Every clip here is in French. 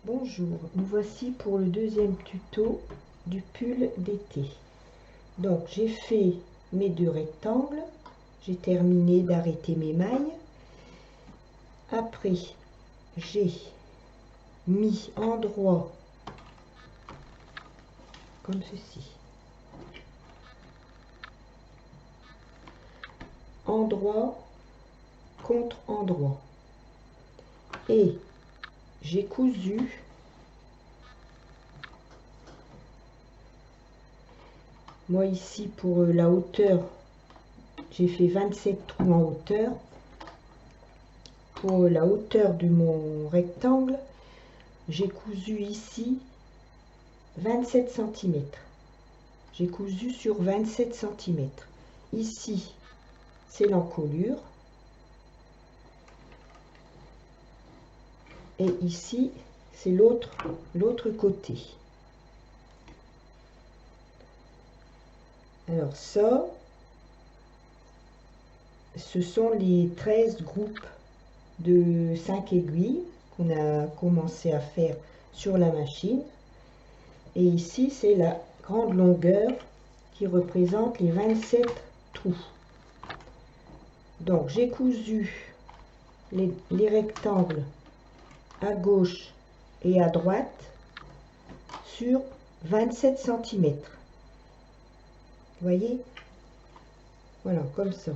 Bonjour, nous voici pour le deuxième tuto du pull d'été. Donc j'ai fait mes deux rectangles, j'ai terminé d'arrêter mes mailles. Après j'ai mis endroit comme ceci, endroit contre endroit, et j'ai cousu moi ici pour la hauteur, j'ai fait 27 trous en hauteur. Pour la hauteur de mon rectangle, j'ai cousu ici 27 cm. J'ai cousu sur 27 cm. Ici, c'est l'encolure. Et ici, c'est l'autre côté. Alors ça, ce sont les 13 groupes de 5 aiguilles qu'on a commencé à faire sur la machine. Et ici, c'est la grande longueur qui représente les 27 trous. Donc, j'ai cousu les rectangles à gauche et à droite sur 27 cm. Vous voyez? Voilà, comme ça.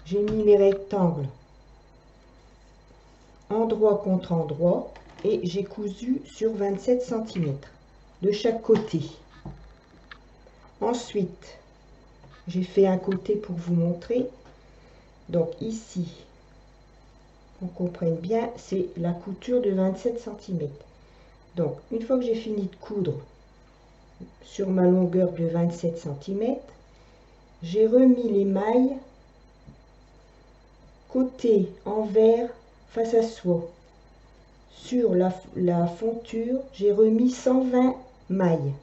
J'ai mis les rectangles endroit contre endroit et j'ai cousu sur 27 cm de chaque côté. Ensuite, j'ai fait un côté pour vous montrer. Donc ici, on comprenne bien, c'est la couture de 27 cm. Donc, une fois que j'ai fini de coudre sur ma longueur de 27 cm, j'ai remis les mailles côté envers face à soi. Sur la fonture, j'ai remis 120 mailles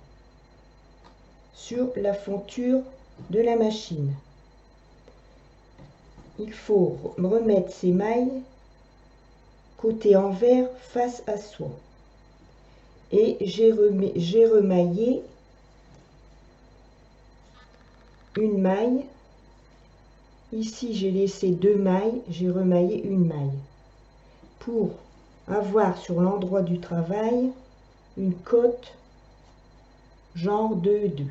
sur la fonture de la machine. Il faut remettre ces mailles côté envers face à soi. Et j'ai remaillé une maille. Ici, j'ai laissé 2 mailles, j'ai remaillé une maille pour avoir sur l'endroit du travail une cote genre 2-2.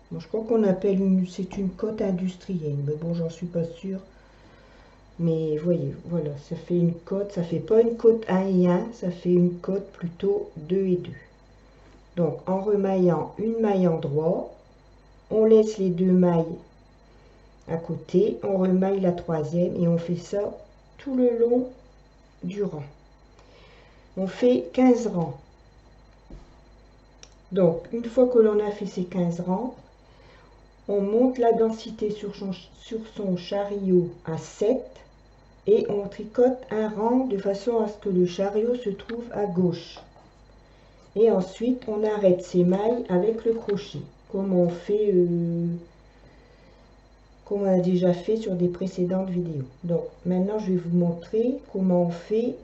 Bon, je crois qu'on appelle c'est une cote industrielle, mais bon, j'en suis pas sûre. Mais voyez, voilà, ça fait une cote, ça fait pas une cote 1 et 1, ça fait une cote plutôt 2 et 2. Donc, en remaillant une maille endroit, on laisse les 2 mailles à côté, on remaille la troisième et on fait ça tout le long du rang. On fait 15 rangs. Donc, une fois que l'on a fait ces 15 rangs, on monte la densité sur son chariot à 7 et on tricote un rang de façon à ce que le chariot se trouve à gauche. Et ensuite, on arrête ces mailles avec le crochet, comme on fait, comme on a déjà fait sur des précédentes vidéos. Donc, maintenant, je vais vous montrer comment on fait.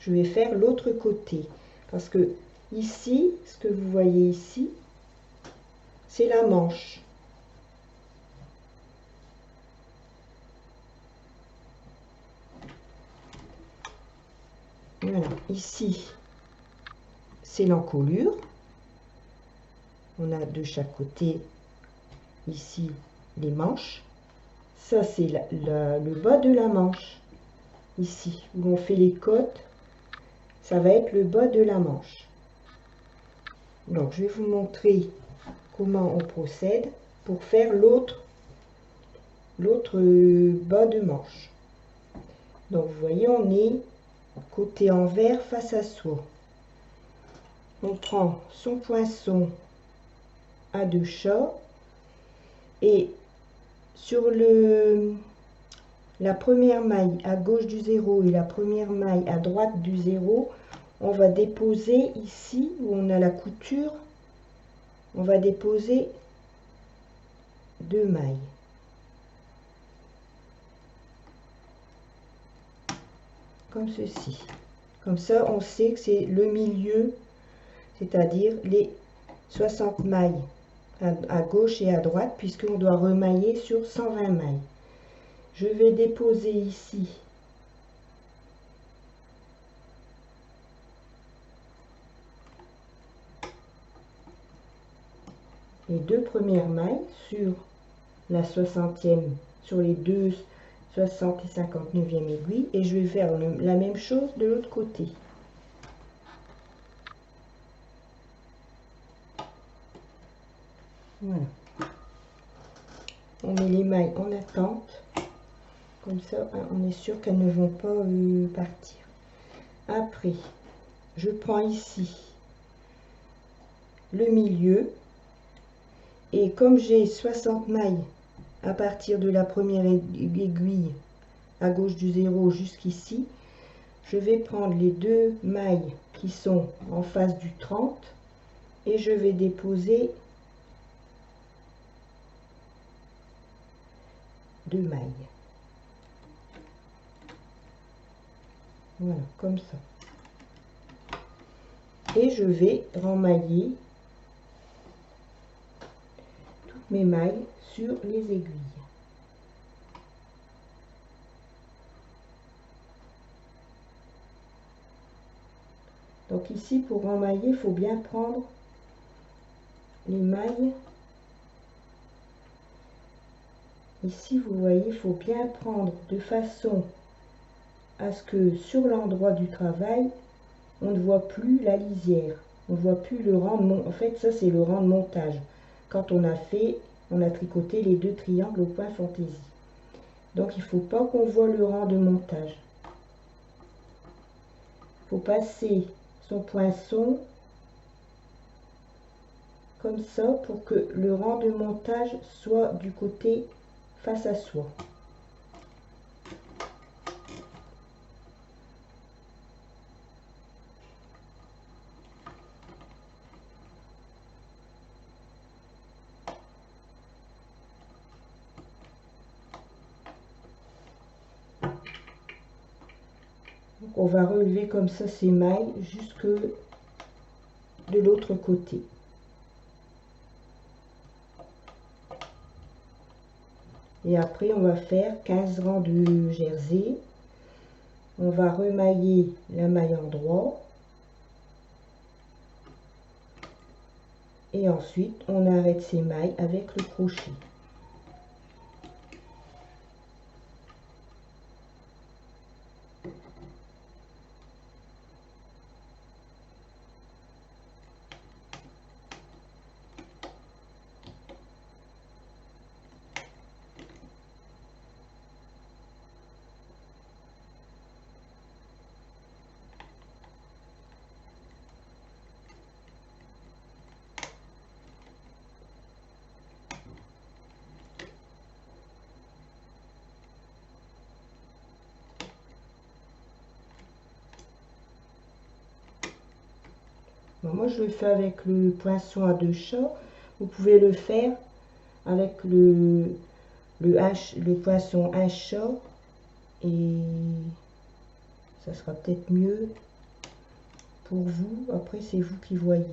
Je vais faire l'autre côté. Parce que ici, ce que vous voyez ici, c'est la manche. Voilà, ici, c'est l'encolure. On a de chaque côté, ici, les manches. Ça, c'est le bas de la manche. Ici, où on fait les côtes, ça va être le bas de la manche. Donc, je vais vous montrer comment on procède pour faire l'autre bas de manche. Donc, vous voyez, on est côté envers face à soi. On prend son poinçon à 2 chats et sur la première maille à gauche du 0 et la première maille à droite du 0, on va déposer ici où on a la couture, on va déposer 2 mailles. comme ceci. Comme ça, on sait que c'est le milieu, c'est-à-dire les 60 mailles à gauche et à droite, puisqu'on doit remailler sur 120 mailles. Je vais déposer ici les deux premières mailles sur la 60e, sur les deux 60 et 59e aiguilles, et je vais faire la même chose de l'autre côté. Voilà. On met les mailles en attente, comme ça on est sûr qu'elles ne vont pas partir. Après, je prends ici le milieu, et comme j'ai 60 mailles à partir de la première aiguille à gauche du 0 jusqu'ici, je vais prendre les deux mailles qui sont en face du 30 et je vais déposer deux mailles. Voilà, comme ça. Et je vais remmailler toutes mes mailles sur les aiguilles. Donc ici, pour remmailler, il faut bien prendre les mailles. Ici, vous voyez, il faut bien prendre de façon à ce que sur l'endroit du travail, on ne voit plus la lisière. On ne voit plus le rang de en fait, ça, c'est le rang de montage. Quand on a tricoté les deux triangles au point fantaisie. Donc, il ne faut pas qu'on voit le rang de montage. Il faut passer son poinçon comme ça pour que le rang de montage soit du côté face à soi. Donc on va relever comme ça ces mailles jusque de l'autre côté. Et après, on va faire 15 rangs de jersey. On va remailler la maille endroit. Et ensuite, on arrête ces mailles avec le crochet. Bon, moi, je le fais avec le poinçon à deux chats. Vous pouvez le faire avec le poinçon à chat. Et ça sera peut-être mieux pour vous. Après, c'est vous qui voyez.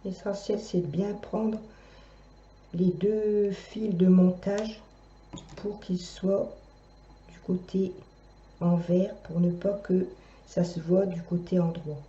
L'essentiel, c'est de bien prendre les deux fils de montage pour qu'ils soient du côté envers, pour ne pas que ça se voit du côté endroit.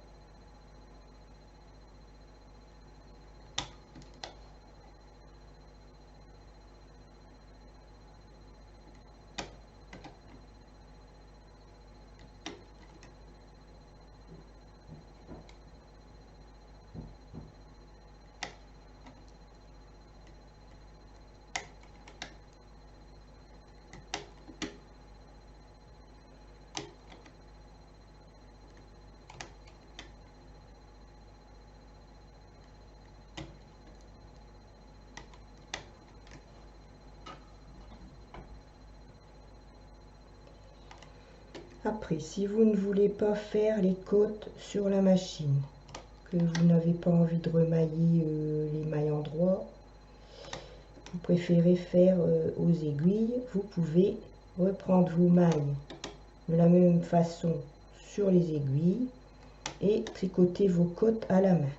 Après, si vous ne voulez pas faire les côtes sur la machine, que vous n'avez pas envie de remailler les mailles endroit, vous préférez faire aux aiguilles, vous pouvez reprendre vos mailles de la même façon sur les aiguilles et tricoter vos côtes à la main.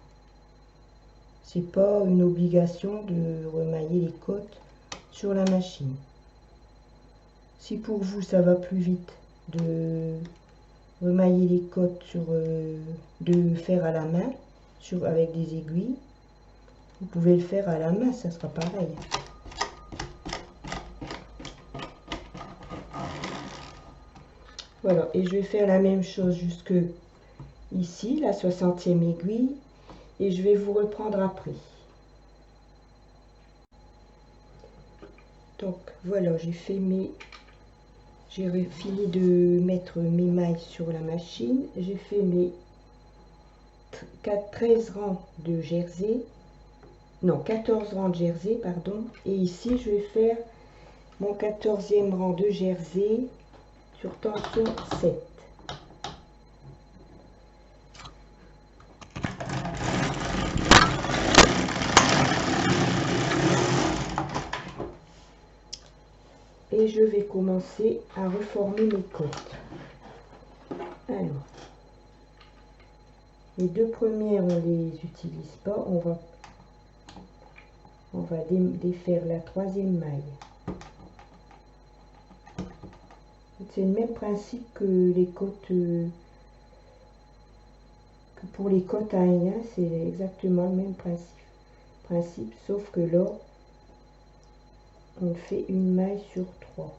C'est pas une obligation de remailler les côtes sur la machine. Si pour vous ça va plus vite de remailler les côtes de faire à la main avec des aiguilles, vous pouvez le faire à la main, ça sera pareil. Voilà, et je vais faire la même chose jusque ici, la 60e aiguille, et je vais vous reprendre après. Donc voilà, j'ai fini de mettre mes mailles sur la machine. J'ai fait mes 13 rangs de jersey, non 14 rangs de jersey, pardon, et ici je vais faire mon 14e rang de jersey sur tension 7. Et je vais commencer à reformer mes côtes. Alors, les deux premières, on les utilise pas. On va défaire la 3e maille. C'est le même principe que les côtes, que pour les côtes à 1, c'est exactement le même principe, sauf que là, on fait une maille sur 3.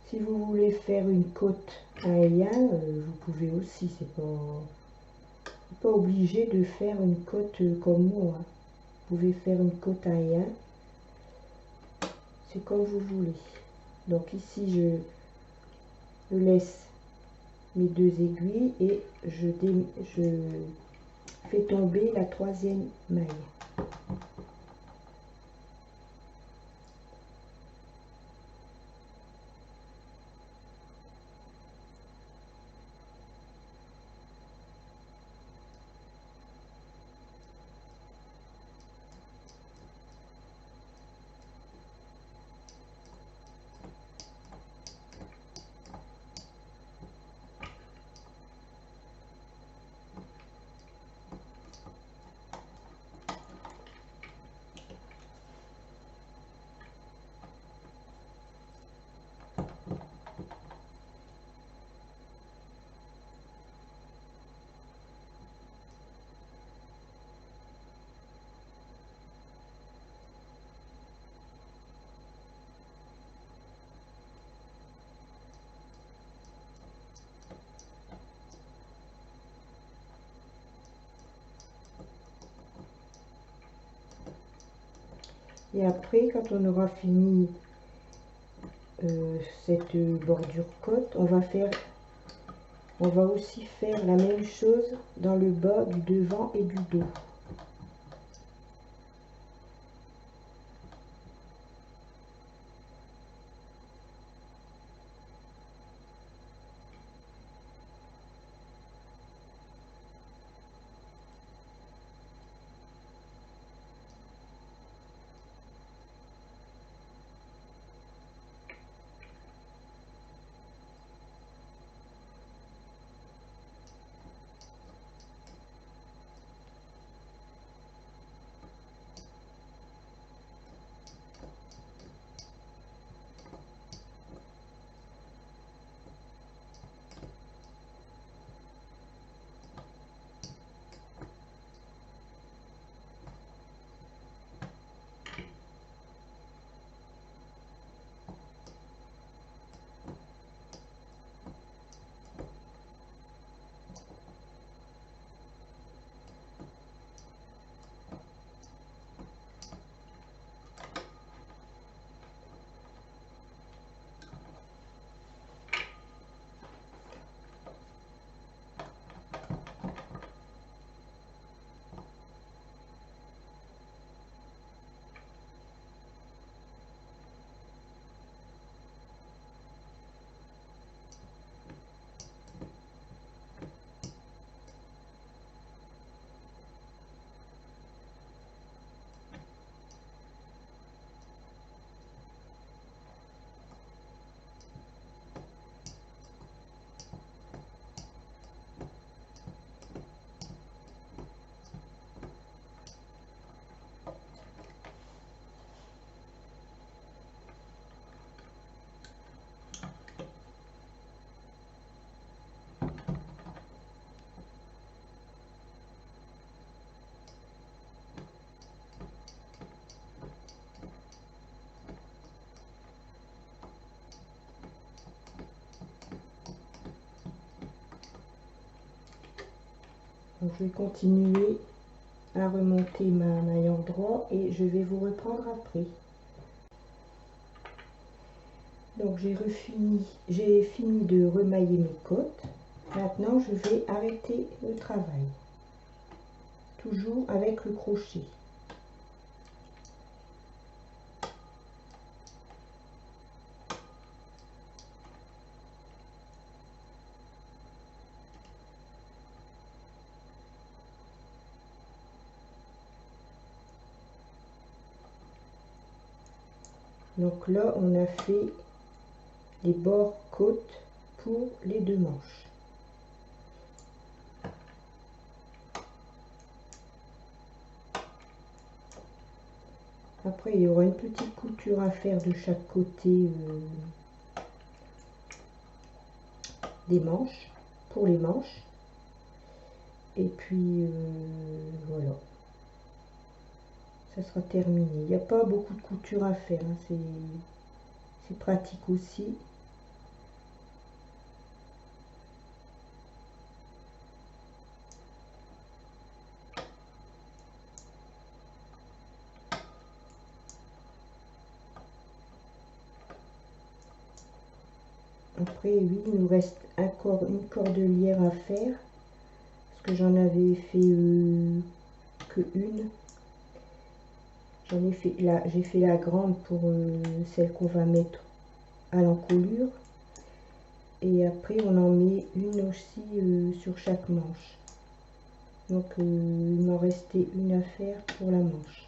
Si vous voulez faire une côte à 1, vous pouvez aussi, c'est pas obligé de faire une côte comme moi. Vous pouvez faire une côte à 1, c'est comme vous voulez. Donc ici, je laisse mes deux aiguilles et je fais tomber la 3e maille. Et après, quand on aura fini cette bordure côte, on va aussi faire la même chose dans le bas du devant et du dos. Donc je vais continuer à remonter ma maille en droit et je vais vous reprendre après. Donc j'ai fini de remailler mes côtes. Maintenant je vais arrêter le travail, toujours avec le crochet. Donc là on a fait les bords côtes pour les deux manches. Après il y aura une petite couture à faire de chaque côté des manches, pour les manches. Et puis voilà, ça sera terminé. Il n'y a pas beaucoup de couture à faire, hein. C'est pratique aussi. Après, oui, il nous reste encore une cordelière à faire, parce que j'en avais fait que une. J'en ai fait là, j'ai fait la grande pour celle qu'on va mettre à l'encolure. Et après, on en met une aussi sur chaque manche. Donc, il m'en restait une à faire pour la manche.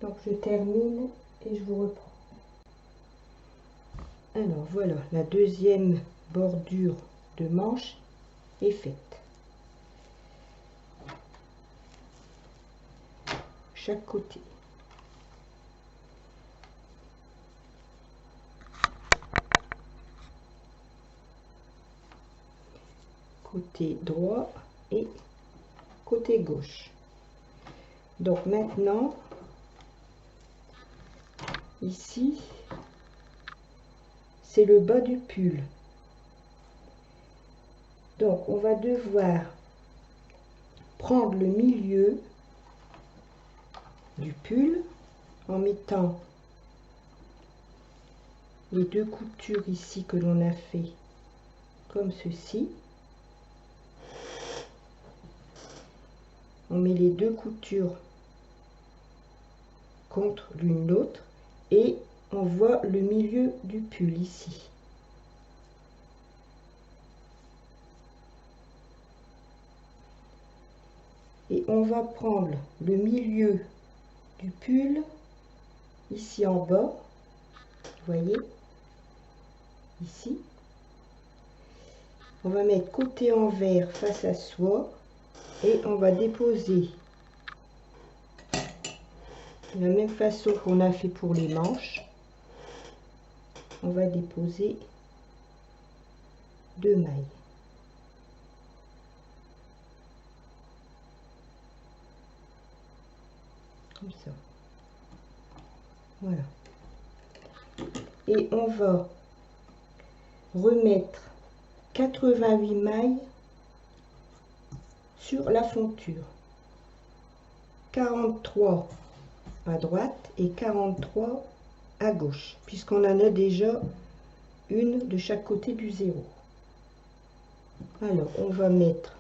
Donc je termine et je vous reprends. Alors voilà, la deuxième bordure de manche est faite. Chaque côté. Côté droit et côté gauche. Donc maintenant, ici, c'est le bas du pull. Donc on va devoir prendre le milieu du pull en mettant les deux coutures ici que l'on a fait comme ceci. On met les deux coutures contre l'une l'autre et on voit le milieu du pull ici. Et on va prendre le milieu du pull ici en bas, vous voyez, ici. On va mettre côté envers face à soi et on va déposer de la même façon qu'on a fait pour les manches. On va déposer deux mailles. comme ça. Voilà. Et on va remettre 88 mailles sur la fonture. 43 à droite et 43 à gauche, puisqu'on en a déjà une de chaque côté du zéro. Alors, on va mettre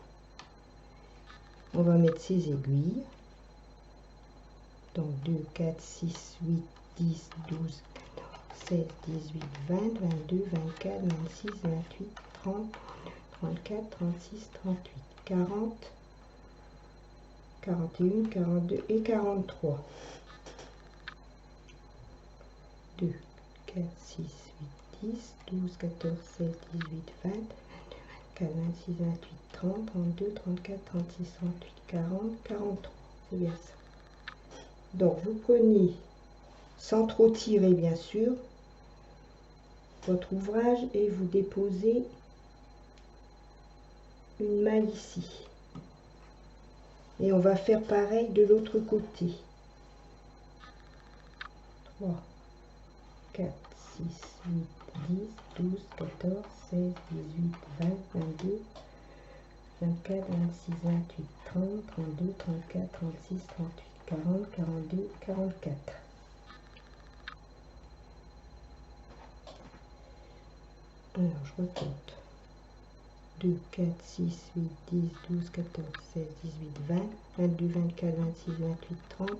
ces aiguilles. Donc 2, 4, 6, 8, 10, 12, 14, 16, 18, 20, 22, 24, 26, 28, 30, 34, 36, 38, 40, 41, 42 et 43. 2, 4, 6, 8, 10, 12, 14, 16, 18, 20, 24, 26, 28, 30, 32, 34, 36, 38, 40, 43. C'est bien ça. Donc, vous prenez, sans trop tirer bien sûr, votre ouvrage et vous déposez une maille ici. Et on va faire pareil de l'autre côté. 3, 4, 6, 8, 10, 12, 14, 16, 18, 20, 22, 24, 26, 28, 30, 32, 34, 36, 38, 40, 42, 44. Alors, je recompte. 2, 4, 6, 8, 10, 12, 14, 16, 18, 20, 22, 24, 26, 28, 30,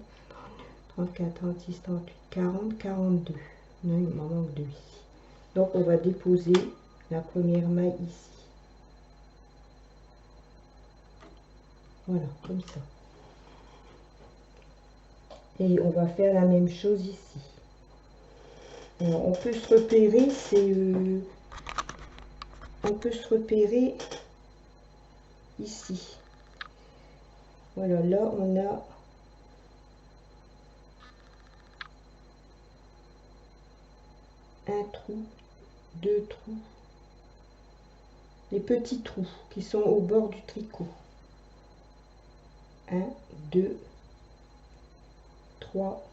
34, 36, 38, 40, 42. Non, il m'en manque 2 ici. Donc, on va déposer la première maille ici. Voilà, comme ça. Et on va faire la même chose ici. Alors, on peut se repérer, on peut se repérer ici. Voilà, là on a un trou, 2 trous, les petits trous qui sont au bord du tricot. 1, 2, 3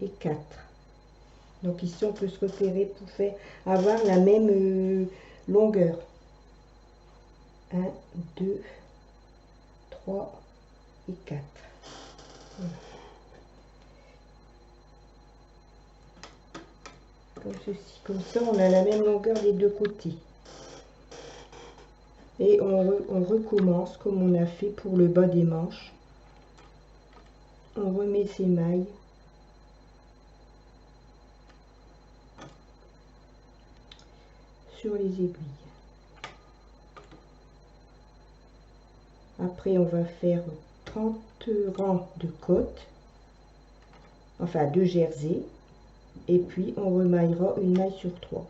et 4. Donc ici on peut se repérer pour faire avoir la même longueur. 1, 2, 3 et 4. Voilà. Comme ceci. Comme ça, on a la même longueur des deux côtés. Et on recommence comme on a fait pour le bas des manches. On remet ses mailles. Sur les aiguilles. Après, on va faire 30 rangs de côtes, enfin de jersey, et puis on remaillera une maille sur 3.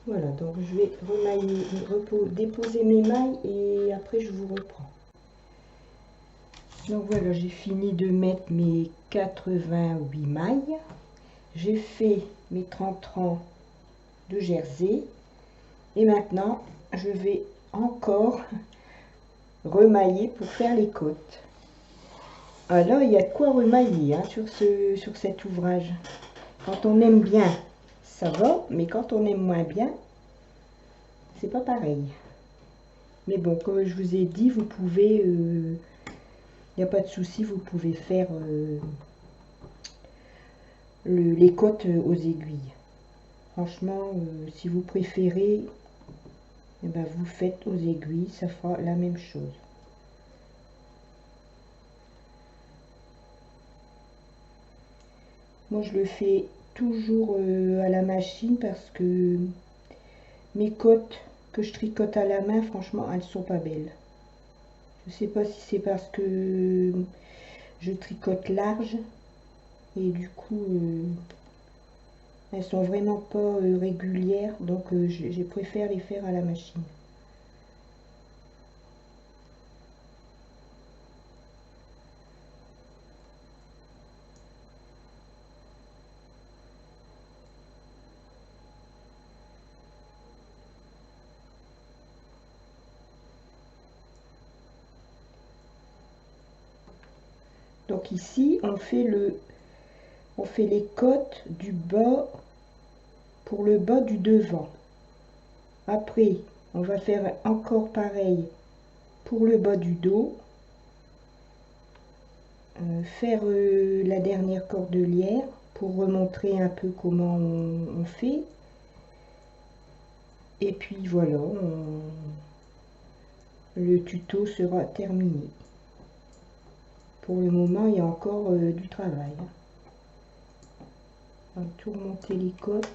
Voilà, donc je vais remailler, déposer mes mailles et après je vous reprends. Donc voilà, j'ai fini de mettre mes 88 mailles. J'ai fait mes 30 rangs de jersey. Et maintenant, je vais encore remailler pour faire les côtes. Alors, il y a de quoi remailler hein, sur cet ouvrage. Quand on aime bien, ça va, mais quand on aime moins bien, c'est pas pareil. Mais bon, comme je vous ai dit, vous pouvez, il n'y a pas de souci, vous pouvez faire les côtes aux aiguilles. Franchement, si vous préférez, eh ben, vous faites aux aiguilles, ça fera la même chose. Moi, je le fais toujours à la machine parce que mes côtes que je tricote à la main, franchement, elles sont pas belles. Je sais pas si c'est parce que je tricote large et du coup elles sont vraiment pas régulières, donc j'ai préféré les faire à la machine. Donc ici on fait les côtes du bas pour le bas du devant. Après on va faire encore pareil pour le bas du dos, faire la dernière cordelière pour remontrer un peu comment on fait. Et puis voilà, le tuto sera terminé. Pour le moment, il y a encore du travail. On va tout remonter les côtes.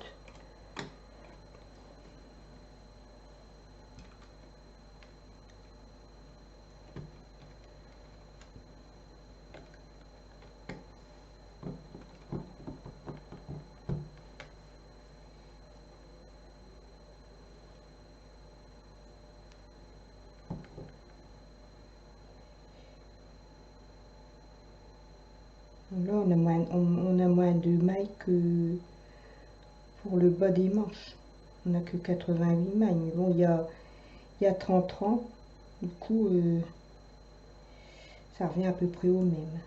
Là, on a moins de mailles que pour le bas des manches. On n'a que 88 mailles. Mais bon, il y a 30 rangs. Du coup, ça revient à peu près au même.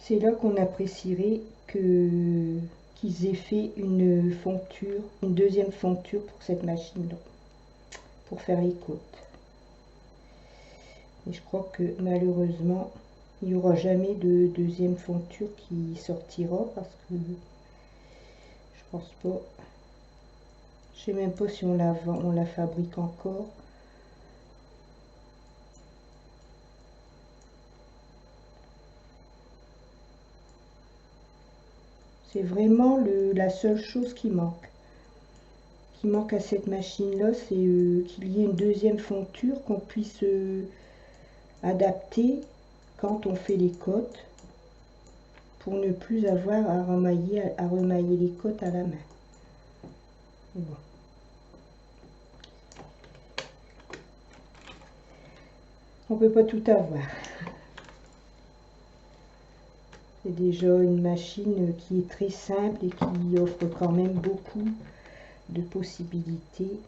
C'est là qu'on apprécierait qu'ils aient fait une fonture, une deuxième fonture pour cette machine-là, pour faire les côtes. Et je crois que malheureusement, il n'y aura jamais de deuxième fonture qui sortira parce que je pense pas. Je sais même pas si on la fabrique encore. C'est vraiment la seule chose qui manque. Qui manque à cette machine-là, c'est qu'il y ait une deuxième fonture qu'on puisse adapter quand on fait les côtes pour ne plus avoir à remailler les côtes à la main. Bon. On peut pas tout avoir. C'est déjà une machine qui est très simple et qui offre quand même beaucoup de possibilités.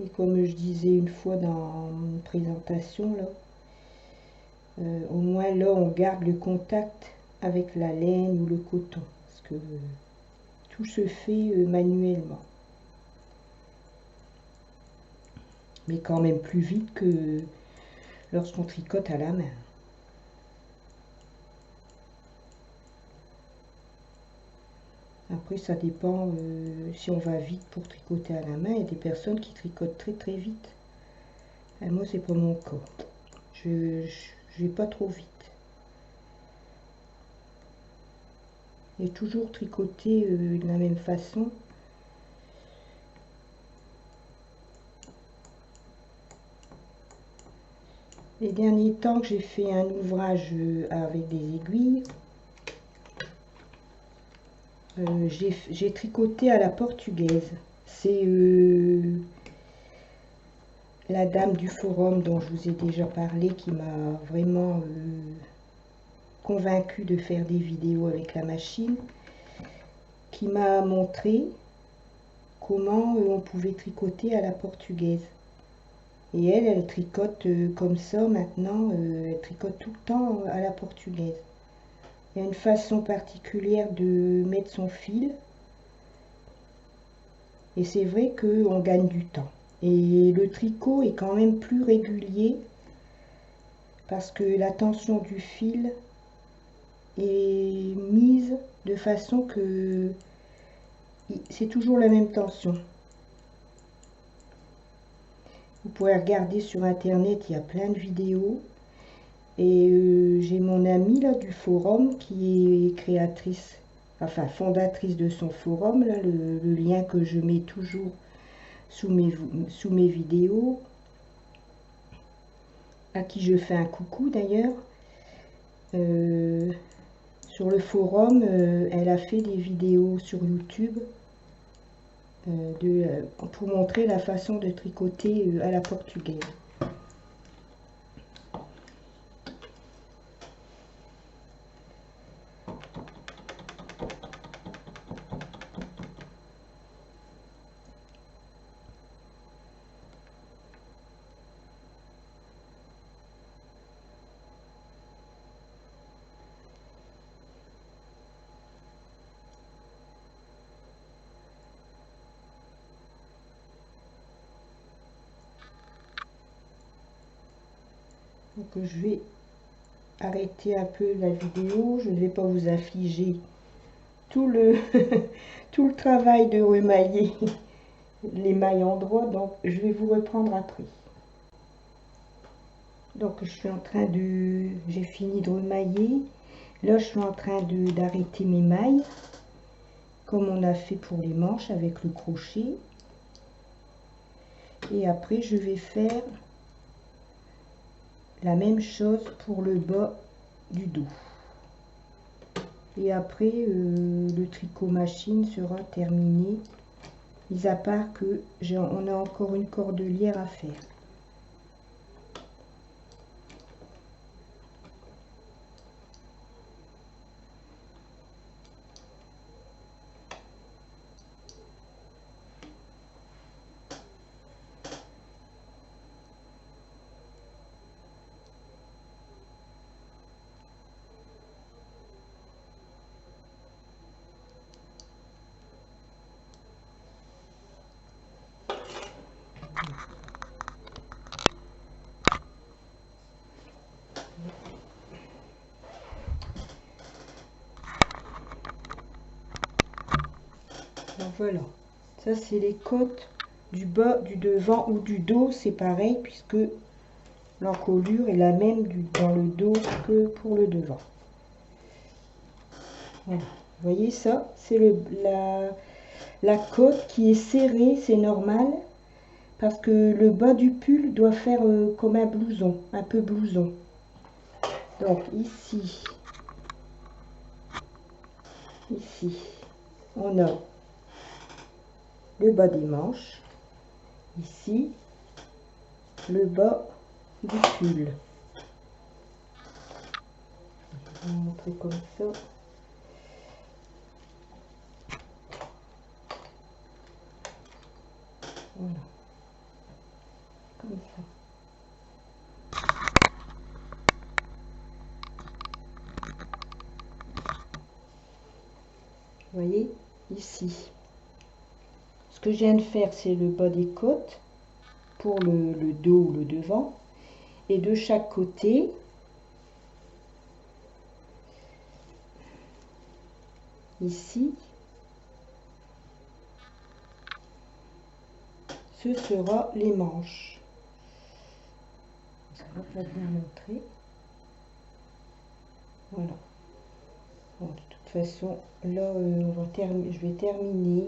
Et comme je disais une fois dans une présentation, là, au moins là on garde le contact avec la laine ou le coton, parce que tout se fait manuellement. Mais quand même plus vite que lorsqu'on tricote à la main. Après, ça dépend si on va vite pour tricoter à la main. Il y a des personnes qui tricotent très très vite. Et moi, c'est pas mon cas. Je vais pas trop vite. Et toujours tricoter de la même façon. Les derniers temps que j'ai fait un ouvrage avec des aiguilles, j'ai tricoté à la portugaise. C'est la dame du forum dont je vous ai déjà parlé qui m'a vraiment convaincue de faire des vidéos avec la machine, qui m'a montré comment on pouvait tricoter à la portugaise. Et elle tricote comme ça maintenant, elle tricote tout le temps à la portugaise. Il y a une façon particulière de mettre son fil. Et c'est vrai qu'on gagne du temps. Et le tricot est quand même plus régulier parce que la tension du fil est mise de façon que c'est toujours la même tension. Vous pouvez regarder sur internet, il y a plein de vidéos. Et j'ai mon amie là du forum qui est créatrice, enfin fondatrice de son forum, là, le lien que je mets toujours sous mes vidéos, à qui je fais un coucou d'ailleurs. Sur le forum, elle a fait des vidéos sur YouTube pour montrer la façon de tricoter à la portugaise. Donc je vais arrêter un peu la vidéo, je ne vais pas vous affliger tout le, tout le travail de remailler les mailles endroits, donc je vais vous reprendre après. Donc je suis en train de, j'ai fini de remailler, là je suis en train d'arrêter mes mailles, comme on a fait pour les manches avec le crochet, et après je vais faire la même chose pour le bas du dos. Et après, le tricot machine sera terminé, mis à part que on a encore une cordelière à faire. Donc voilà, ça c'est les côtes du bas, du devant ou du dos, c'est pareil puisque l'encolure est la même dans le dos que pour le devant. Voilà. Vous voyez ça, c'est la côte qui est serrée, c'est normal parce que le bas du pull doit faire comme un blouson, un peu blouson. Donc ici, on a le bas des manches, ici le bas du pull. Je vais vous montrer comme ça. Voilà, comme ça. Vous voyez ici. Ce que je viens de faire, c'est le bas des côtes pour le dos ou le devant. Et de chaque côté, ici, ce sera les manches. Ça va pas bien montrer. Voilà. Bon, de toute façon, là, je vais terminer.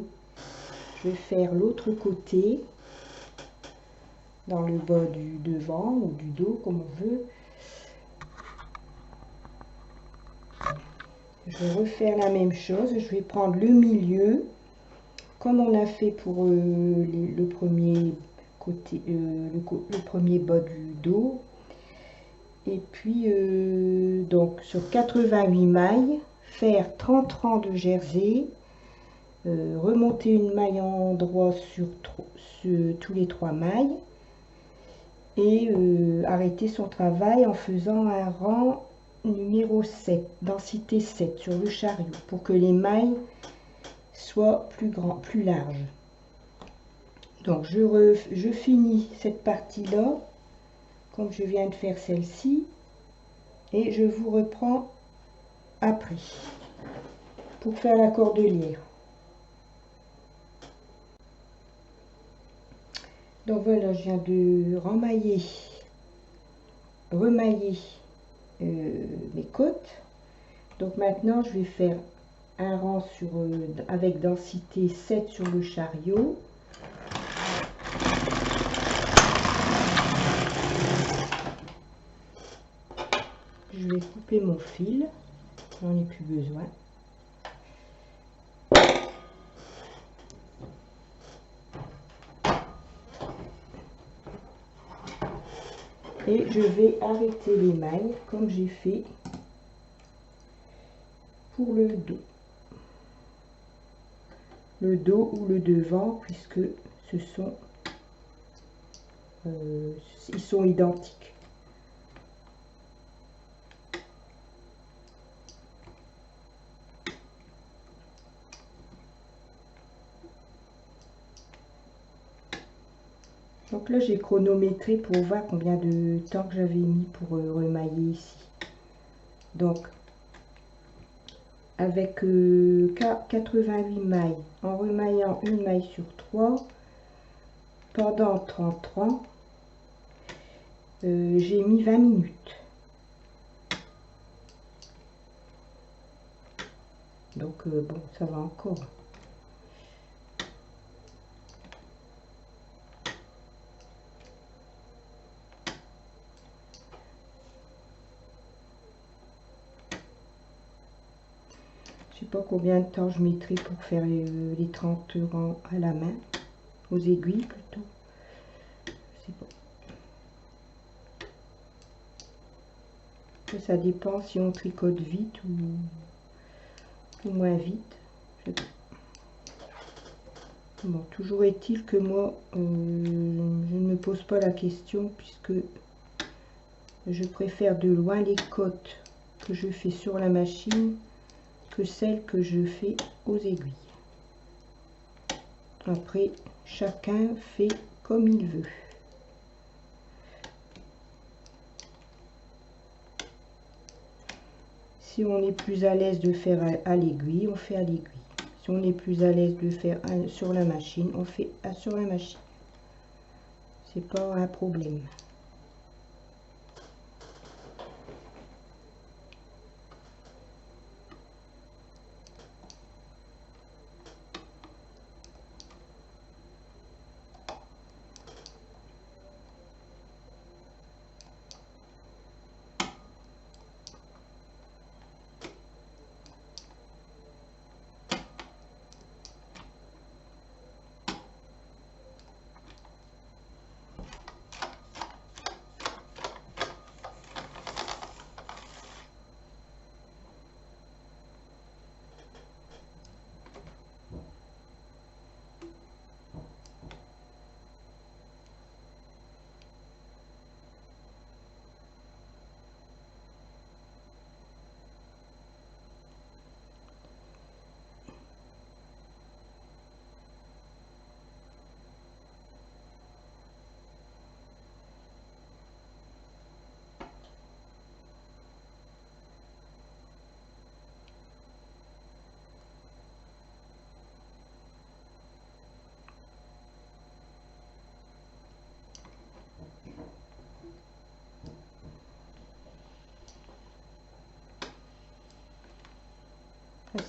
Je vais faire l'autre côté, dans le bas du devant ou du dos, comme on veut. Je vais refaire la même chose. Je vais prendre le milieu, comme on a fait pour le premier côté, le premier bas du dos. Et puis, donc, sur 88 mailles, faire 30 rangs de jersey, remonter une maille en droit sur tous les 3 mailles, et arrêter son travail en faisant un rang numéro 7, densité 7 sur le chariot, pour que les mailles soient plus larges. Donc, je finis cette partie-là, comme je viens de faire celle-ci, et je vous reprends après pour faire la cordelière. Donc voilà, je viens de remailler mes côtes. Donc maintenant je vais faire un rang avec densité 7 sur le chariot. Je vais couper mon fil, j'en ai plus besoin. Et je vais arrêter les mailles comme j'ai fait pour le dos. Le dos ou le devant, puisque ce sont ils sont identiques. Donc là, j'ai chronométré pour voir combien de temps que j'avais mis pour remailler ici. Donc, avec 88 mailles, en remaillant une maille sur 3, pendant 30 rangs, j'ai mis 20 minutes. Donc, bon, ça va encore. Je sais pas combien de temps je mettrai pour faire les 30 rangs à la main, aux aiguilles plutôt. Je sais pas. Ça dépend si on tricote vite ou moins vite. Je sais pas. Bon, toujours est-il que moi, je ne me pose pas la question puisque je préfère de loin les côtes que je fais sur la machine que celles que je fais aux aiguilles. Après, chacun fait comme il veut. Si on est plus à l'aise de faire à l'aiguille, on fait à l'aiguille. Si on est plus à l'aise de faire sur la machine, on fait sur la machine. C'est pas un problème.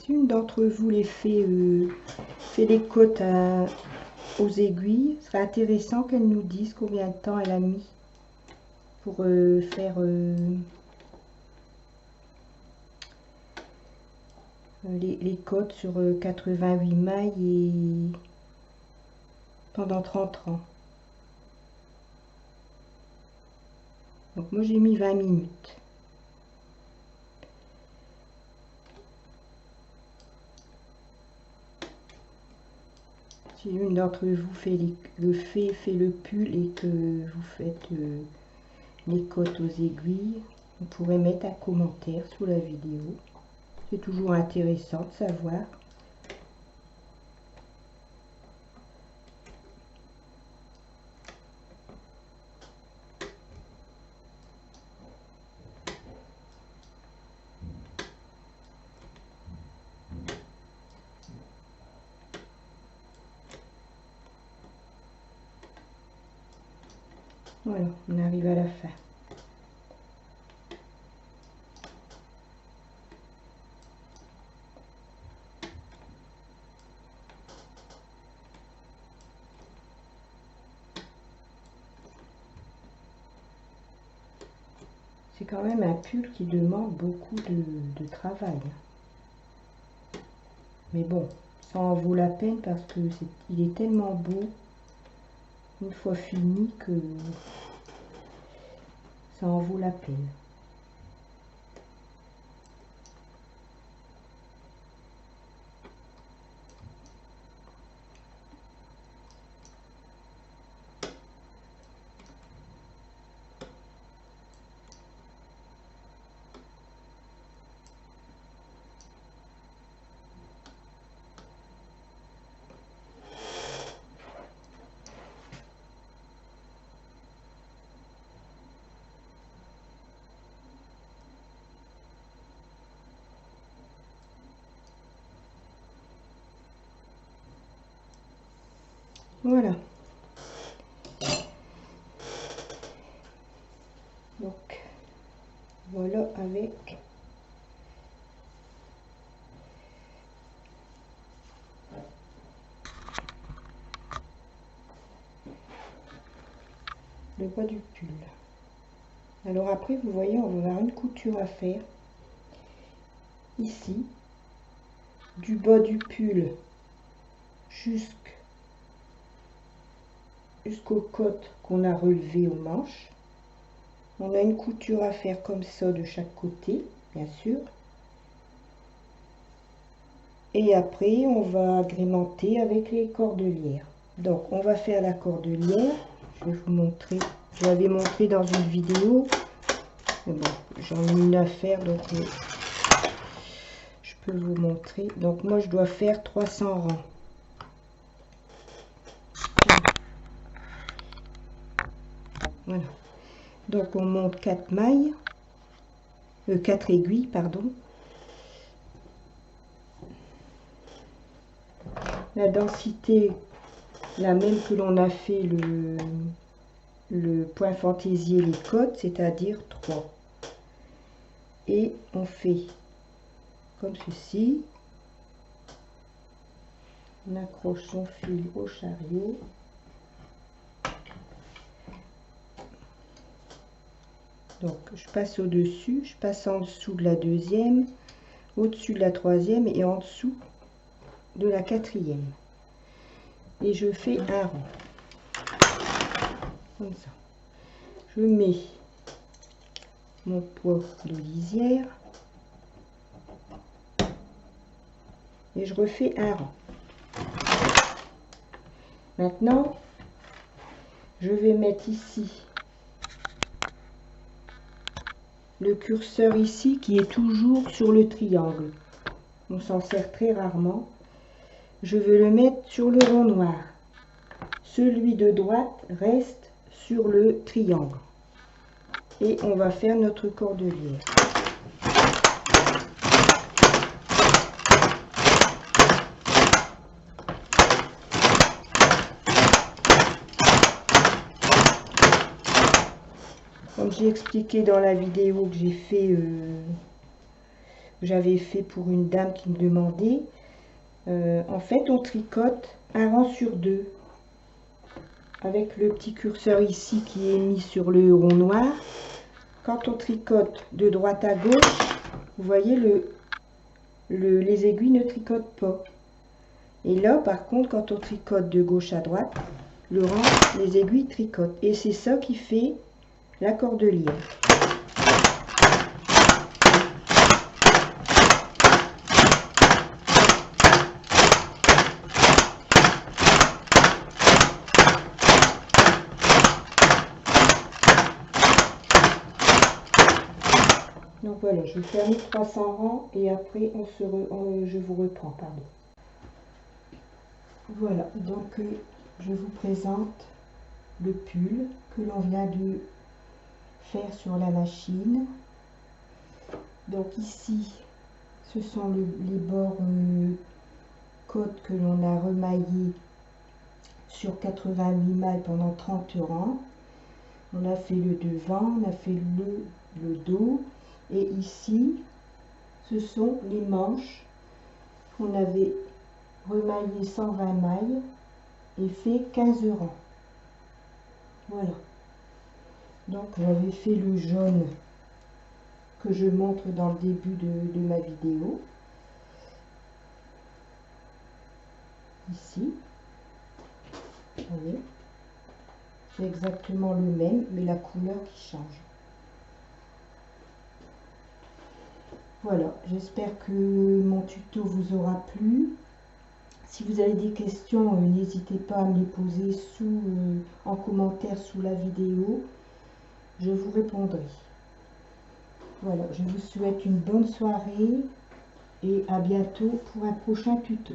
Si une d'entre vous fait les côtes aux aiguilles, ce serait intéressant qu'elle nous dise combien de temps elle a mis pour faire les cotes sur 88 mailles et pendant 30 ans. Donc moi j'ai mis 20 minutes. Si l'une d'entre vous fait le pull et que vous faites les cotes aux aiguilles, vous pourrez mettre un commentaire sous la vidéo. C'est toujours intéressant de savoir. Voilà, on arrive à la fin. C'est quand même un pull qui demande beaucoup de travail. Mais bon, ça en vaut la peine parce que il est tellement beau une fois fini que ça en vaut la peine. Voilà. Donc, voilà avec le bas du pull. Alors après, vous voyez, on va avoir une couture à faire ici, du bas du pull jusqu'aux côtes qu'on a relevées aux manches. On a une couture à faire comme ça de chaque côté, bien sûr. Et après, on va agrémenter avec les cordelières. Donc, on va faire la cordelière. Je vais vous montrer. Je l'avais montré dans une vidéo. Mais bon, j'en ai une à faire, donc je peux vous montrer. Donc, moi, je dois faire 300 rangs. Voilà. Donc, on monte 4 mailles. 4 aiguilles, pardon. La densité, la même que l'on a fait le point fantaisie et les côtes, c'est-à-dire 3. Et on fait comme ceci. On accroche son fil au chariot. Donc je passe au-dessus, je passe en dessous de la deuxième, au-dessus de la troisième et en dessous de la quatrième. Et je fais un rang. Comme ça. Je mets mon poids de lisière et je refais un rang. Maintenant, je vais mettre ici le curseur ici qui est toujours sur le triangle. On s'en sert très rarement. Je vais le mettre sur le rond noir. Celui de droite reste sur le triangle. Et on va faire notre cordelière. Comme j'ai expliqué dans la vidéo que j'ai fait, j'avais fait pour une dame qui me demandait, en fait on tricote un rang sur deux avec le petit curseur ici qui est mis sur le rond noir. Quand on tricote de droite à gauche, vous voyez les aiguilles ne tricotent pas. Et là, par contre, quand on tricote de gauche à droite, le rang, les aiguilles tricotent. Et c'est ça qui fait la cordelière. Donc voilà, je vais faire mes 300 rangs et après je vous reprends, pardon. Voilà, donc je vous présente le pull que l'on vient de faire sur la machine. Donc ici, ce sont les bords côtes que l'on a remaillés sur 88 mailles pendant 30 rangs. On a fait le devant, on a fait le dos. Et ici, ce sont les manches qu'on avait remaillées 120 mailles et fait 15 rangs. Voilà. Donc j'avais fait le jaune que je montre dans le début de ma vidéo. Ici. Vous voyez. C'est exactement le même, mais la couleur qui change. Voilà, j'espère que mon tuto vous aura plu. Si vous avez des questions, n'hésitez pas à me les poser en commentaire sous la vidéo. Je vous répondrai. Voilà, je vous souhaite une bonne soirée et à bientôt pour un prochain tuto.